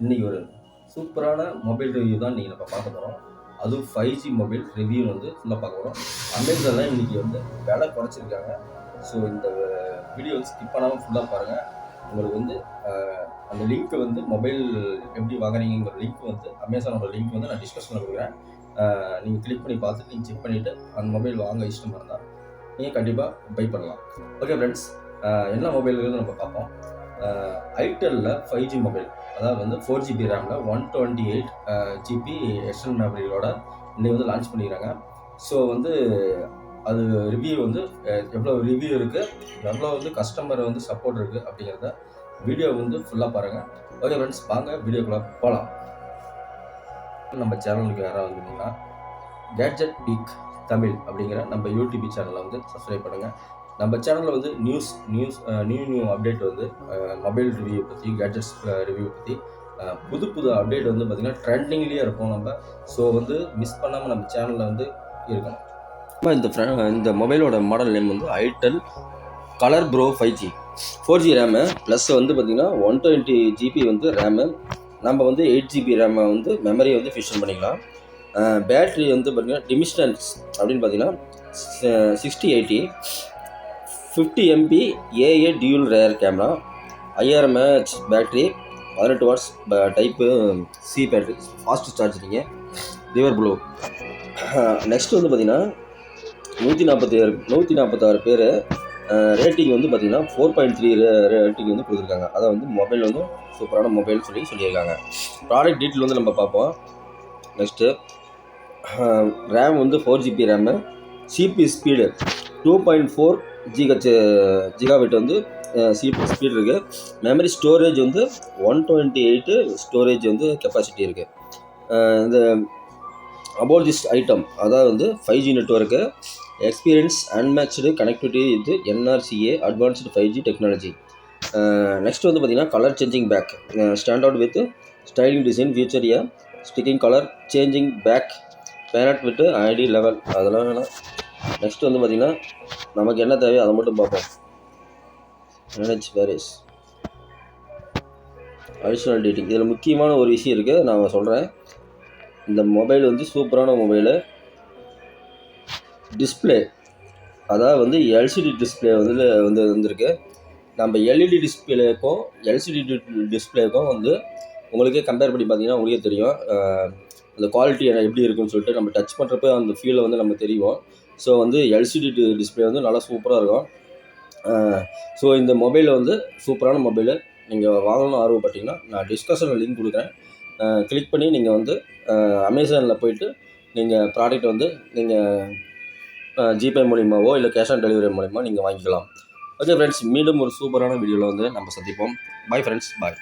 இன்றைக்கி ஒரு சூப்பரான மொபைல் ரிவ்யூ தான் இன்றைக்கி நம்ம பார்க்க போகிறோம். அதுவும் 5G மொபைல் ரிவ்யூ வந்து ஃபுல்லாக பார்க்க போகிறோம். அமேசானில் இன்றைக்கி வந்து விலை குறைச்சிருக்காங்க. ஸோ இந்த வீடியோ ஸ்கிப் பண்ணாமல் ஃபுல்லாக பாருங்கள். உங்களுக்கு வந்து அந்த லிங்க் வந்து மொபைல் எப்படி வாங்குறீங்கிற லிங்க் வந்து அமேசானோட லிங்க் வந்து நான் டிஸ்கஷனில் கொடுக்குறேன். நீங்கள் கிளிக் பண்ணி பார்த்துட்டு நீங்கள் செக் பண்ணிவிட்டு அந்த மொபைல் வாங்க இஷ்டமாக இருந்தால் நீங்கள் கண்டிப்பாக பை பண்ணலாம். ஓகே ஃப்ரெண்ட்ஸ், என்ன மொபைல்கள் நம்ம பார்ப்போம். ஐடெல்லில் 5G மொபைல், அதாவது வந்து 4GB ரேமில் 128 GB எக்ஸ்டர்னல் மெமரியோட இன்றைக்கி வந்து லான்ச் பண்ணிக்கிறாங்க. ஸோ வந்து அது ரிவ்யூ வந்து எவ்வளோ ரிவ்யூ இருக்குது, எவ்வளோ வந்து கஸ்டமர் வந்து சப்போர்ட் இருக்குது அப்படிங்கிறத வீடியோ வந்து ஃபுல்லாக பாருங்கள். ஓகே ஃப்ரெண்ட்ஸ், வாங்க வீடியோக்குள்ளே போகலாம். நம்ம சேனலுக்கு யாராவது வந்தீங்கன்னா கேட்ஜெட் வீக் தமிழ் அப்படிங்கிற நம்ம யூடியூப் சேனலை வந்து சப்ஸ்கிரைப் பண்ணுங்கள். நம்ம சேனலில் வந்து நியூ அப்டேட் வந்து மொபைல் ரிவ்யூ பற்றி, கேட்ஜெட்ஸ் ரிவ்யூ பற்றி புது அப்டேட் வந்து பார்த்திங்கன்னா ட்ரெண்டிங்லேயே இருக்கும் நம்ம. ஸோ வந்து மிஸ் பண்ணாமல் நம்ம சேனலில் வந்து இருக்கணும். இந்த மொபைலோட மாடல் நேம் வந்து itel colour bro 5G 4G RAM plus வந்து பார்த்திங்கன்னா 120 GB வந்து ரேமு. நம்ம வந்து 8GB ரேமை வந்து மெமரியை வந்து ஃபியூஷன் பண்ணிக்கலாம். பேட்ரி வந்து பார்த்திங்கன்னா டிமிஷனல்ஸ் அப்படின்னு பார்த்திங்கன்னா 6080 50 MP AA dual rear camera, 5000 mAh battery, 18 watts type C battery, fast சார்ஜிங்க, ரிவர் ப்ளூ. நெக்ஸ்ட் வந்து பார்த்திங்கன்னா 146 பேர் ரேட்டிங் வந்து பார்த்திங்கன்னா 4.3 ரேட்டிங் வந்து கொடுத்துருக்காங்க. அதை வந்து மொபைல் வந்து சூப்பரான மொபைல்னு சொல்லியிருக்காங்க. ப்ராடக்ட் டீட்டெயில் வந்து நம்ம பார்ப்போம். நெக்ஸ்ட்டு ரேம் வந்து 4GB RAM, CP speed 2.4 gigabit வந்து சிபி ஸ்பீடு இருக்குது. மெமரி ஸ்டோரேஜ் வந்து 128 ஸ்டோரேஜ் வந்து கெப்பாசிட்டி இருக்குது. இந்த அபவுட் திஸ் ஐட்டம், அதாவது வந்து 5G network experience unmatched connectivity இது NRCA advanced 5G technology. Next வந்து பார்த்திங்கன்னா colour changing back, stand out with styling design, future sticking colour changing back, bonnet with ID level, அதெல்லாம் வேணாம். Next வந்து பார்த்திங்கன்னா நமக்கு என்ன தேவையோ அதை மட்டும் பார்ப்போம். மேனேஜ் வேரியஸ் அடிஷ்னல் டீட்டிங். இதில் முக்கியமான ஒரு விஷயம் இருக்குது, நான் சொல்கிறேன். இந்த மொபைல் வந்து சூப்பரான மொபைலு. டிஸ்பிளே, அதாவது வந்து LCD டிஸ்பிளே வந்து வந்திருக்கு. நம்ம LED டிஸ்பிளேக்கும் LCD டிஸ்பிளேக்கும் வந்து உங்களுக்கே கம்பேர் பண்ணி பார்த்தீங்கன்னா உங்களுக்கே தெரியும் அந்த குவாலிட்டி எப்படி இருக்குன்னு சொல்லிட்டு. நம்ம டச் பண்ணுறப்ப அந்த ஃபீலை வந்து நம்ம தெரியும். ஸோ வந்து LCD டிஸ்பிளே வந்து நல்லா சூப்பராக இருக்கும். ஸோ இந்த மொபைலில் வந்து சூப்பரான மொபைலு. நீங்கள் வாங்கணும்னு ஆர்வப்பட்டீங்கன்னா நான் டிஸ்கஷனில் லிங்க் கொடுக்குறேன். கிளிக் பண்ணி நீங்கள் வந்து அமேசானில் போய்ட்டு நீங்கள் ப்ராடக்ட் வந்து நீங்கள் ஜிபே மூலிமாவோ இல்லை கேஷ் ஆன் டெலிவரி மூலிமா நீங்கள் வாங்கிக்கலாம். ஓகே ஃப்ரெண்ட்ஸ், மீண்டும் ஒரு சூப்பரான வீடியோவில் வந்து நம்ம சந்திப்போம். பாய் ஃப்ரெண்ட்ஸ், பாய்.